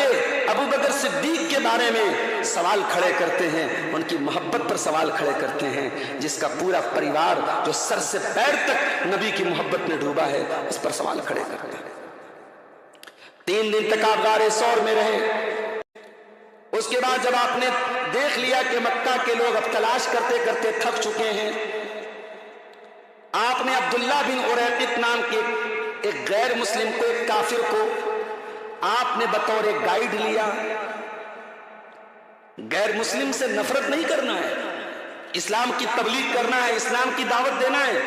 ابو بکر صدیق کے بارے میں سوال کھڑے کرتے ہیں، ان کی محبت پر سوال کھڑے کرتے ہیں، جس کا پورا پریوار جو سر سے پیر تک نبی کی محبت میں ڈوبا ہے اس پر سوال کھڑے کرتے ہیں۔ 3 دن تک آپ غار ثور میں رہے۔ اس کے بعد جب آپ نے دیکھ لیا کہ مکہ کے لوگ اب تلاش کرتے کرتے تھک چکے ہیں، آپ نے عبداللہ بن اریقط نام کے ایک غیر مسلم کو، ایک کافر کو آپ نے بطور ایک گائیڈ لیا۔ غیر مسلم سے نفرت نہیں کرنا ہے، اسلام کی تبلیغ کرنا ہے، اسلام کی دعوت دینا ہے،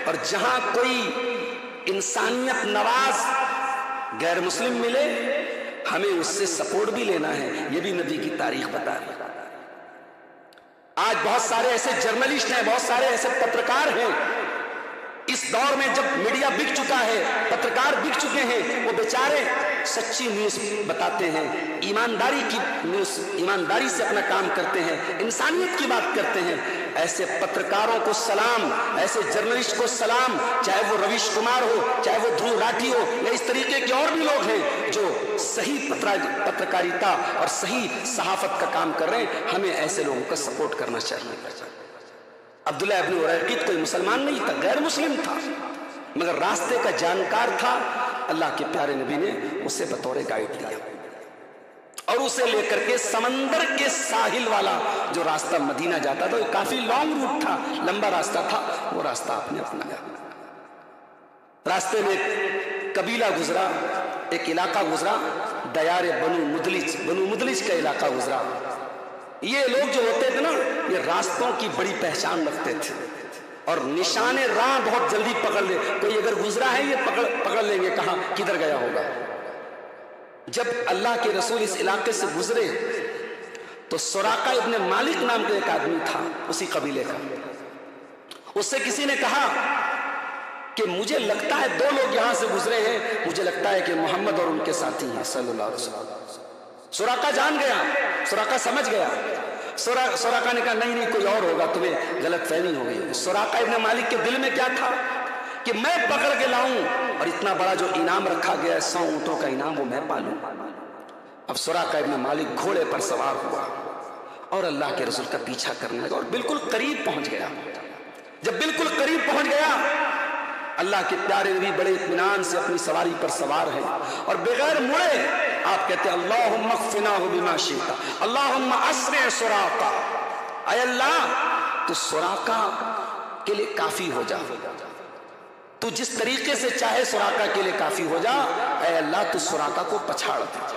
اور جہاں کوئی انسانیت نواز غیر مسلم ملے ہمیں اس سے سپورٹ بھی لینا ہے۔ یہ بھی نبی کی تاریخ بتا رہی ہے۔ آج بہت سارے ایسے جرنلسٹ ہیں، بہت سارے ایسے پترکار ہیں، اس دور میں جب میڈیا بک چکا ہے، پترکار بک چکے ہیں، وہ بیچارے سچی نیوز بتاتے ہیں، ایمانداری کی نیوز، ایمانداری سے اپنا کام کرتے ہیں، انسانیت کی بات کرتے ہیں۔ ایسے پترکاروں کو سلام، ایسے جرنلسٹ کو سلام، چاہے وہ رویش کمار ہو، چاہے وہ دھرو راٹھی ہو، یا اس طریقے کے اور بھی لوگ ہیں جو صحیح پترکاریتا اور صحیح صحافت کا کام کر رہے ہیں۔ ہمیں ایسے لوگوں کا سپورٹ کرنا چاہیے۔ عبداللہ ابن اریقط کوئی مسلمان نہیں تھا، غیر مسلم تھا، مگر راستے کا جانکار تھا۔ اللہ کے پیارے نبی نے اسے بطور گائیڈ دیا اور اسے لے کر کے سمندر کے ساحل والا جو راستہ مدینہ جاتا تھا، کافی لانگ روٹ تھا، لمبا راستہ تھا، وہ راستہ آپ نے اپنایا۔ راستے میں قبیلہ گزرا، ایک علاقہ گزرا، دیار بنو مدلج کا علاقہ گزرا۔ یہ لوگ جو ہوتے تھے نا، یہ راستوں کی بڑی پہچان رکھتے تھے اور نشان راہ بہت جلدی پکڑ لے، کوئی اگر گزرا ہے یہ پکڑ لیں گے کہاں کدھر گیا ہوگا۔ جب اللہ کے رسول اس علاقے سے گزرے تو سراقہ ابن مالک نام کا ایک آدمی تھا اسی قبیلے کا، اس سے کسی نے کہا کہ مجھے لگتا ہے 2 لوگ یہاں سے گزرے ہیں، مجھے لگتا ہے کہ محمد اور ان کے ساتھی ہیں صلی اللہ علیہ وسلم۔ سراقہ جان گیا، سراقہ سمجھ گیا۔ سراقہ نے کہا نہیں کوئی اور ہوگا، تمہیں غلط فہمی ہو گئی۔ سراقہ ابن مالک کے دل میں کیا تھا کہ میں پکڑ کے لاؤں اور اتنا بڑا جو انعام رکھا گیا ہے 100 اونٹوں کا انعام، وہ میں پالوں۔ اب سراقہ ابن مالک گھوڑے پر سوار ہوا اور اللہ کے رسول کا پیچھا کرنے لگا اور بالکل قریب پہنچ گیا۔ جب بالکل قریب پہنچ گیا، اللہ کے پیارے نبی بڑے اطمینان سے اپنی سواری پر سوار ہیں اور بغیر مڑے آپ کہتے ہیں اللہم اغفناہ بما شئت، اللہم اسرع سراقہ، اے اللہ تو سراقہ کے لیے کافی ہو جا، تو جس طریقے سے چاہے سراقہ کے لیے کافی ہو جا، اے اللہ تو سراقہ کو پچھاڑ دے۔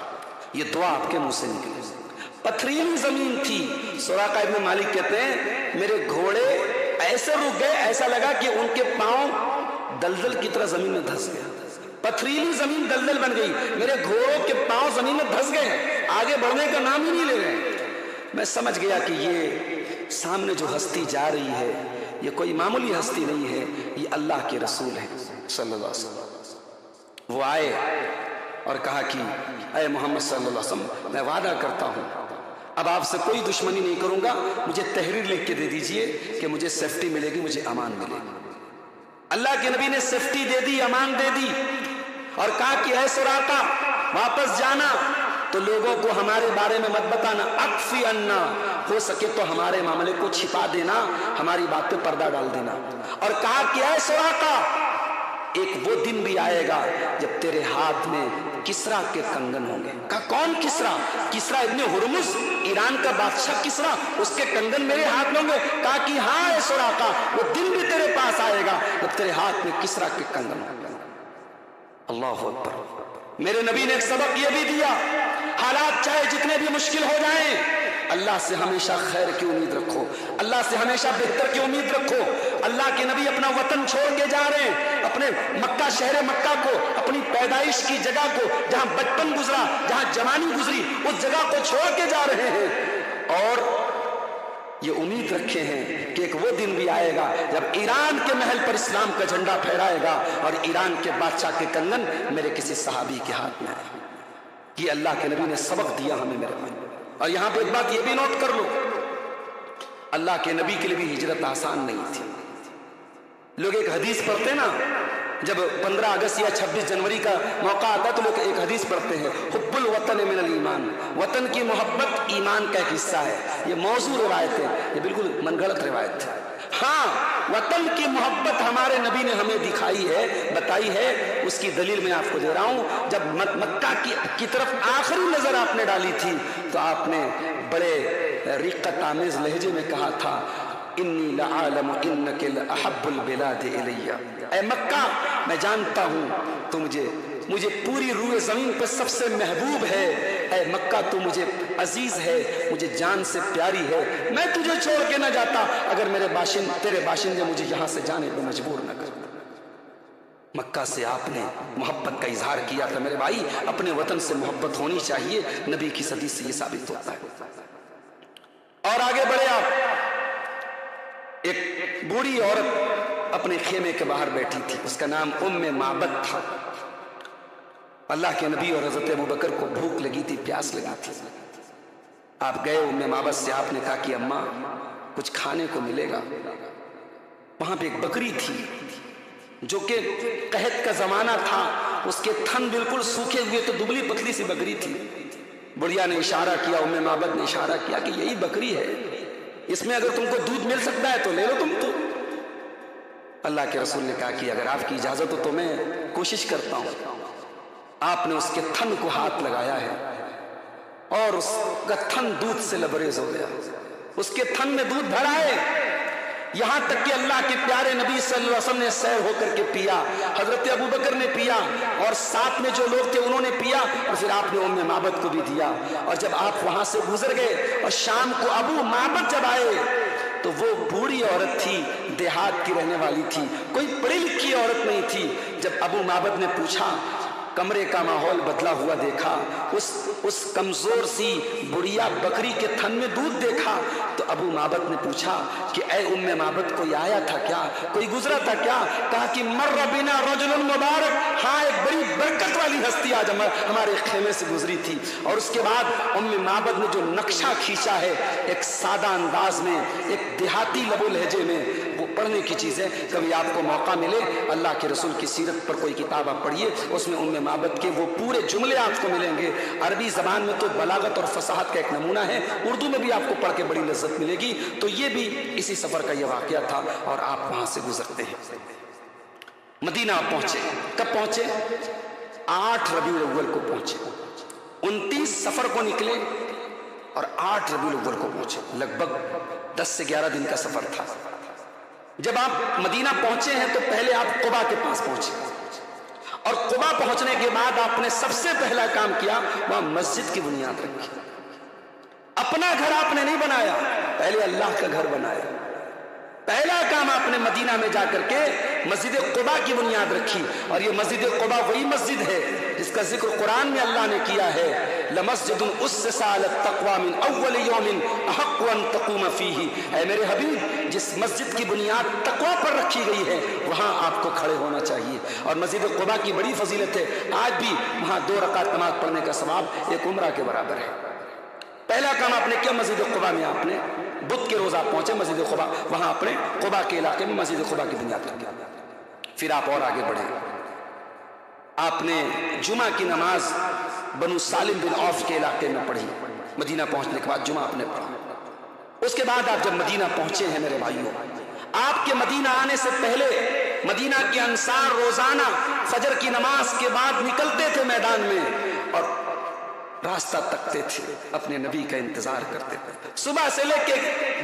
یہ دعا آپ کے منہ سے نکلی۔ پتھریلی زمین تھی، سراقہ ابن مالک کہتے ہیں میرے گھوڑے ایسے رک گئے، ایسا لگا کہ ان کے پاؤں دلدل کی طرح زمین میں دھس گیا، پتھریلی زمین دلدل بن گئی، میرے گھوڑوں کے پاؤں زمین میں دھس گئے، آگے بڑھنے کا نام ہی نہیں لے رہے۔ میں سمجھ گیا کہ یہ سامنے جو ہستی جا رہی ہے یہ کوئی معمولی ہستی نہیں ہے، یہ اللہ کے رسول ہیں صلی اللہ علیہ وسلم۔ وہ آئے اور کہا کہ اے محمد صلی اللہ علیہ وسلم، میں وعدہ کرتا ہوں اب آپ سے کوئی دشمنی نہیں کروں گا، مجھے تحریر لکھ کے دے دیجئے کہ مجھے سیفٹی ملے گی، مجھے امان ملے گی۔ اللہ کے نبی نے سیفٹی دے دی، امان دے دی، اور کہا کہ اے سراقہ واپس جانا تو لوگوں کو ہمارے بارے میں مت بتانا، اکفی انا، ہو سکے تو ہمارے معاملے کو چھپا دینا، ہماری بات پہ پردہ ڈال دینا۔ اور کہا کہ اے سراقہ ایک وہ دن بھی آئے گا جب تیرے ہاتھ میں کسرا کے کنگن ہوں گے۔ کہا کون کسرا؟ کسرا ابن ہرمز، ایران کا بادشاہ کسرا، اس کے کنگن میرے ہاتھ میں ہوں گے؟ کہا کہ ہاں اے سراقہ وہ دن بھی تیرے پاس آئے گا جب تیرے ہاتھ میں کسرا کے کنگن ہوں گے۔ اللہ اکبر۔ میرے نبی نے ایک سبق یہ بھی دیا، حالات چاہے جتنے بھی مشکل ہو جائیں، اللہ سے ہمیشہ خیر کی امید رکھو، اللہ سے ہمیشہ بہتر کی امید رکھو۔ اللہ کے نبی اپنا وطن چھوڑ کے جا رہے ہیں، اپنے مکہ، شہر مکہ کو، اپنی پیدائش کی جگہ کو، جہاں بچپن گزرا، جہاں جوانی گزری، اس جگہ کو چھوڑ کے جا رہے ہیں، اور یہ امید رکھے ہیں کہ ایک وہ دن بھی آئے گا جب ایران کے محل پر اسلام کا جھنڈا پھہرائے گا اور ایران کے بادشاہ کے کنگن میرے کسی صحابی کے ہاتھ میں آئے۔ یہ اللہ کے نبی نے سبق دیا ہمیں میرے بھائی۔ اور یہاں پہ ایک بات یہ بھی نوٹ کر لو، اللہ کے نبی کے لیے بھی ہجرت آسان نہیں تھی۔ لوگ ایک حدیث پڑھتے نا، جب 15 اگست یا 26 جنوری کا موقع آتا ہے تو لوگ ایک حدیث پڑھتے ہیں، حب الوطن من الایمان، وطن کی محبت ایمان کا ایک حصہ ہے۔ یہ موضوع روایت ہے، یہ بالکل من گھڑت روایت ہے۔ ہاں، وطن کی محبت ہمارے نبی نے ہمیں دکھائی ہے، بتائی ہے، اس کی دلیل میں آپ کو دے رہا ہوں۔ جب مکہ کی طرف آخری نظر آپ نے ڈالی تھی تو آپ نے بڑے رقت آمیز لہجے میں کہا تھا، انی لعالم انک احب البلاد الی، اے مکہ میں جانتا ہوں تو مجھے پوری روئے زمین پر سب سے محبوب ہے، اے مکہ تو مجھے عزیز ہے، مجھے جان سے پیاری ہے، میں تجھے چھوڑ کے نہ جاتا اگر تیرے باشندے مجھے یہاں سے جانے پہ مجبور نہ کر۔ مکہ سے آپ نے محبت کا اظہار کیا تھا میرے بھائی، اپنے وطن سے محبت ہونی چاہیے، نبی کی صدی سے یہ ثابت ہوتا ہے۔ اور آگے بڑھے آپ، ایک بوڑھی عورت اپنے خیمے کے باہر بیٹھی تھی، اس کا نام ام معبد تھا۔ اللہ کے نبی اور حضرت ابوبکر کو بھوک لگی تھی، پیاس لگی تھی۔ آپ گئے ام معبد سے، آپ نے کہا کہ اماں کچھ کھانے کو ملے گا؟ وہاں پہ ایک بکری تھی جو کہ قحط کا زمانہ تھا، اس کے تھن بالکل سوکھے ہوئے، تو دبلی پتلی سی بکری تھی۔ بڑھیا نے اشارہ کیا، ام معبد نے اشارہ کیا کہ یہی بکری ہے، اس میں اگر تم کو دودھ مل سکتا ہے تو لے لو تم تو۔ اللہ کے رسول نے کہا کہ اگر آپ کی اجازت ہو تو میں کوشش کرتا ہوں۔ آپ نے اس کے تھن کو ہاتھ لگایا ہے اور اس کا تھن دودھ سے لبریز ہو گیا، اس کے تھن میں دودھ بھرا ہے، یہاں تک کہ اللہ کے پیارے نبی صلی اللہ علیہ وسلم نے سیر ہو کر کے پیا، حضرت ابوبکر نے پیا، اور ساتھ میں جو لوگ تھے انہوں نے پیا، اور پھر آپ نے ام معبد کو بھی دیا۔ اور جب آپ وہاں سے گزر گئے اور شام کو ابو معبد جب آئے تو وہ بوڑھی عورت تھی، دیہات کی رہنے والی تھی، کوئی پڑھی لکھی عورت نہیں تھی۔ جب ابو معبد نے پوچھا، کمرے کا ماحول بدلا ہوا دیکھا، اس کمزور سی بڑھیا بکری کے تھن میں دودھ دیکھا، تو ابو معبد نے پوچھا کہ اے ام معبد کوئی آیا تھا کیا، کوئی گزرا تھا کیا؟ کہا کہ مر بنا رجل مبارک، ہاں ایک بڑی برکت والی ہستی آج ہمارے خیمے سے گزری تھی۔ اور اس کے بعد ام معبد نے جو نقشہ کھینچا ہے ایک سادہ انداز میں، ایک دیہاتی لب و لہجے میں، وہ پڑھنے کی چیز ہے۔ کبھی آپ کو موقع ملے اللہ کے رسول کی سیرت پر کوئی کتاب آپ پڑھیے، اس میں ام معبد کے وہ پورے جملے آپ کو ملیں گے۔ عربی زبان میں تو بلاغت اور فصاحت کا ایک نمونہ ہے، اردو میں بھی آپ کو پڑھ کے بڑی لذت ملے گی۔ تو یہ بھی اسی سفر کا یہ واقعہ تھا، اور آپ وہاں سے گزرتے ہیں۔ مدینہ پہنچے، کب پہنچے؟ 8 ربیع الاول کو پہنچے، 29 صفر کو نکلے اور 8 ربیع الاول کو پہنچے، لگ بھگ 10 سے 11 دن کا سفر تھا۔ جب آپ مدینہ پہنچے ہیں تو پہلے آپ قباء کے پاس پہنچے، اور قباء پہنچنے کے بعد آپ نے سب سے پہلا کام کیا، وہاں مسجد کی بنیاد رکھی۔ اپنا گھر آپ نے نہیں بنایا، پہلے اللہ کا گھر بنایا۔ پہلا کام آپ نے مدینہ میں جا کر کے مسجد قباء کی بنیاد رکھی، اور یہ مسجد قباء وہی مسجد ہے جس کا ذکر قرآن میں اللہ نے کیا ہے، لمسجد اسس علی التقوی من اول یوم احق ان تقوم فیہ۔ اے میرے حبیب، جس مسجد کی بنیاد تقوی پر رکھی گئی ہے وہاں آپ کو کھڑے ہونا چاہیے۔ اور مسجد قباء کی بڑی فضیلت ہے، آج بھی وہاں 2 رکعت نماز پڑھنے کا ثواب ایک عمرہ کے برابر ہے۔ پہلا کام آپ نے کیا، مسجد قباء میں آپ نے بدھ کے روز آپ پہنچے مسجد قباء، وہاں اپنے قباء کے علاقے میں مسجد قباء کی بنیاد رکھی۔ پھر آپ اور آگے بڑھے، آپ نے جمعہ کی نماز بنو سالم بن عوف کے علاقے میں پڑھی، مدینہ پہنچنے کے بعد جمعہ آپ نے پڑھا۔ اس کے بعد آپ جب مدینہ پہنچے ہیں میرے بھائیوں، آپ کے مدینہ آنے سے پہلے مدینہ کے انصار روزانہ فجر کی نماز کے بعد نکلتے تھے میدان میں اور راستہ تکتے تھے، اپنے نبی کا انتظار کرتے تھے۔ صبح سے لے کے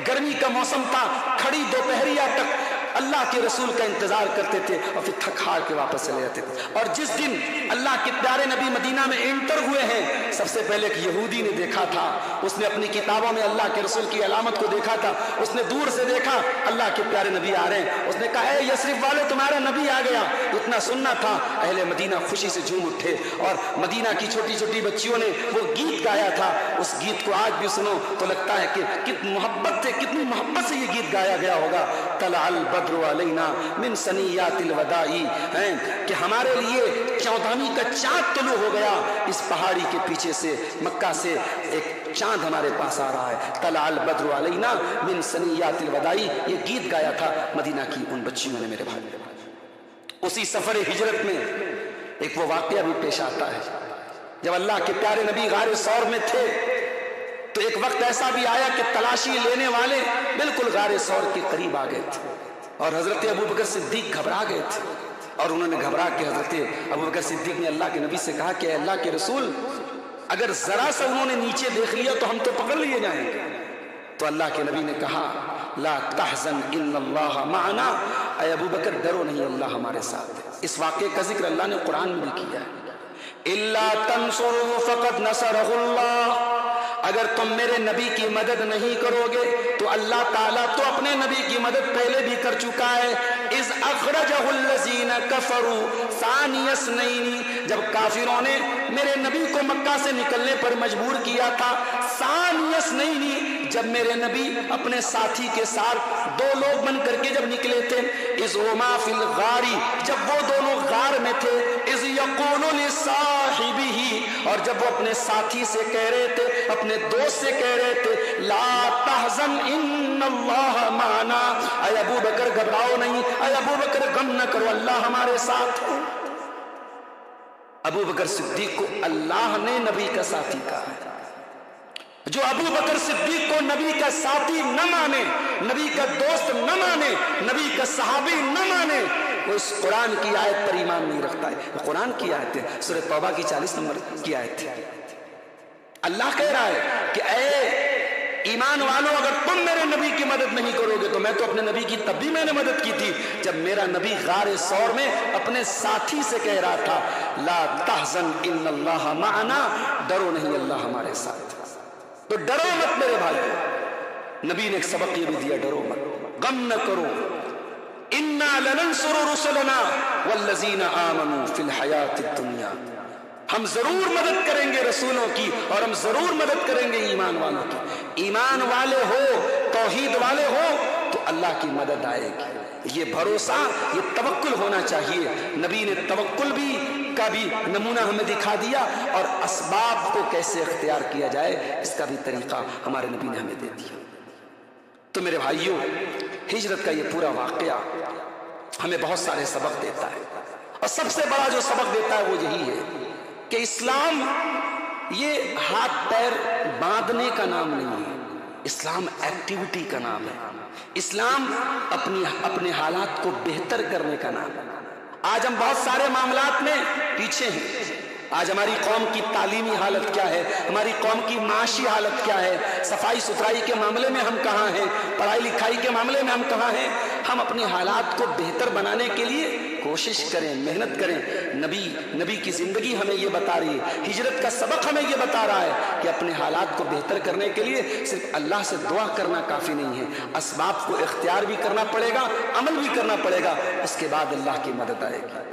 گرمی کا موسم تھا، کھڑی دوپہریہ تک اللہ کے رسول کا انتظار کرتے تھے اور پھر تھک ہار کے واپس چلے جاتے تھے۔ اور جس دن اللہ کے پیارے نبی مدینہ میں انٹر ہوئے ہیں، سب سے پہلے ایک یہودی نے دیکھا تھا، اس نے اپنی کتابوں میں اللہ کے رسول کی علامت کو دیکھا تھا، اس نے دور سے دیکھا اللہ کے پیارے نبی آ رہے ہیں، اس نے کہا اے یثرب والے تمہارا نبی آ گیا۔ اتنا سننا تھا، اہل مدینہ خوشی سے جھوم اٹھے اور مدینہ کی چھوٹی چھوٹی بچیوں نے وہ گیت گایا تھا۔ اس گیت کو آج بھی سنو تو لگتا ہے کہ کتنی محبت سے یہ گیت گایا گیا ہوگا۔ طلع البدر علینا من ثنیات الوداع، کہ ہمارے لیے 14ویں کا چاند طلوع ہو گیا، اس پہاڑی کے پیچھے سے مکہ سے ایک چاند ہمارے پاس آ رہا ہے۔ طلع البدر علینا من ثنیات الوداع، یہ گیت گایا تھا مدینہ کی ان بچیوں نے میرے بھائی۔ اسی سفر ہجرت میں ایک وہ واقعہ بھی پیش آتا ہے، جب اللہ کے پیارے نبی غار ثور میں تھے تو ایک وقت ایسا بھی آیا کہ تلاشی لینے والے بالکل غار ثور کے قریب آ گئے تھے اور حضرت ابوبکر صدیق گھبرا گئے تھے، اور انہوں نے گھبرا کے حضرت ابوبکر صدیق نے اللہ کے نبی سے کہا کہ اے اللہ کے رسول، اگر ذرا سا انہوں نے نیچے دیکھ لیا تو ہم تو پکڑ لیے جائیں گے۔ تو اللہ کے نبی نے کہا لا تحزن ان اللہ معنا، اے ابوبکر ڈرو نہیں، اللہ ہمارے ساتھ ہے۔ اس واقعے کا ذکر اللہ نے قرآن میں بھی کیا ہے، الا تنصروا فقد نصرہ اللہ، اگر تم میرے نبی کی مدد نہیں کرو گے تو اللہ تعالیٰ تو اپنے نبی کی مدد پہلے بھی کر چکا ہے۔ اذ اخرجہ الذین کفروا ثانی اثنین، جب کافروں نے میرے نبی کو مکہ سے نکلنے پر مجبور کیا تھا، ثانی اثنین، جب میرے نبی اپنے ساتھی کے ساتھ دو لوگ بن کر کے جب نکلے تھے، اذ ہما فی الغار، جب وہ دونوں غار میں تھے، اذ یقول لصاحبہ، اور جب وہ اپنے ساتھی سے کہہ رہے تھے، اپنے دوست سے کہہ رہے تھے لا تحزن ان اللہ معنا، اے ابو بکر گھبراؤ نہیں، اے ابو بکر غم نہ کرو، اللہ ہمارے ساتھ ہے۔ ابو بکر صدیق کو اللہ نے نبی کا ساتھی کہا ہے۔ جو ابو بکر صدیق کو نبی کا ساتھی نہ مانے، نبی کا دوست نہ مانے، نبی کا صحابی نہ مانے، وہ اس قرآن کی آیت پر ایمان نہیں رکھتا ہے۔ قرآن کی آیت ہے، سورہ توبہ کی 40 نمبر کی آیت ہے۔ اللہ کہہ رہا ہے کہ اے ایمان والوں، اگر تم میرے نبی کی مدد نہیں کرو گے تو میں تو اپنے نبی کی تب بھی میں نے مدد کی تھی، جب میرا نبی غار ثور میں اپنے ساتھی سے کہہ رہا تھا لا تحزن ان اللہ معنا، ڈرو نہیں، اللہ ہمارے ساتھ۔ تو ڈرو مت میرے بھائی، نبی نے ایک سبق یہ بھی دیا، ڈرو مت، غم نہ کرو، انا لننصر رسلنا والذین آمنوا فی الحیات الدنیا، ہم ضرور مدد کریں گے رسولوں کی اور ہم ضرور مدد کریں گے ایمان والوں کی۔ ایمان والے ہو، توحید والے ہو تو اللہ کی مدد آئے گی، یہ بھروسہ، یہ توکل ہونا چاہیے۔ نبی نے توکل کا بھی نمونہ ہمیں دکھا دیا اور اسباب کو کیسے اختیار کیا جائے اس کا بھی طریقہ ہمارے نبی نے ہمیں دے دیا۔ تو میرے بھائیوں، ہجرت کا یہ پورا واقعہ ہمیں بہت سارے سبق دیتا ہے، اور سب سے بڑا جو سبق دیتا ہے وہ یہی ہے کہ اسلام یہ ہاتھ پیر باندھنے کا نام نہیں ہے، اسلام ایکٹیویٹی کا نام ہے، اسلام اپنے حالات کو بہتر کرنے کا نام ہے۔ آج ہم بہت سارے معاملات میں پیچھے ہیں، آج ہماری قوم کی تعلیمی حالت کیا ہے، ہماری قوم کی معاشی حالت کیا ہے، صفائی ستھرائی کے معاملے میں ہم کہاں ہیں، پڑھائی لکھائی کے معاملے میں ہم کہاں ہیں۔ ہم اپنے حالات کو بہتر بنانے کے لیے کوشش کریں، محنت کریں۔ نبی کی زندگی ہمیں یہ بتا رہی ہے، ہجرت کا سبق ہمیں یہ بتا رہا ہے کہ اپنے حالات کو بہتر کرنے کے لیے صرف اللہ سے دعا کرنا کافی نہیں ہے، اسباب کو اختیار بھی کرنا پڑے گا، عمل بھی کرنا پڑے گا، اس کے بعد اللہ کی مدد آئے گی۔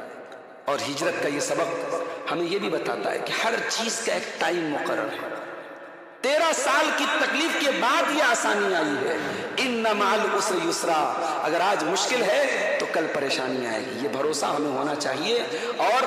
اور ہجرت کا یہ سبق ہمیں یہ بھی بتاتا ہے کہ ہر چیز کا ایک ٹائم مقرر ہے۔ 13 سال کی تکلیف کے بعد یہ آسانی آئی ہے، ان مع العسر یسرا، اگر آج مشکل ہے تو کل پریشانی آئے گی، یہ بھروسہ ہمیں ہونا چاہیے۔ اور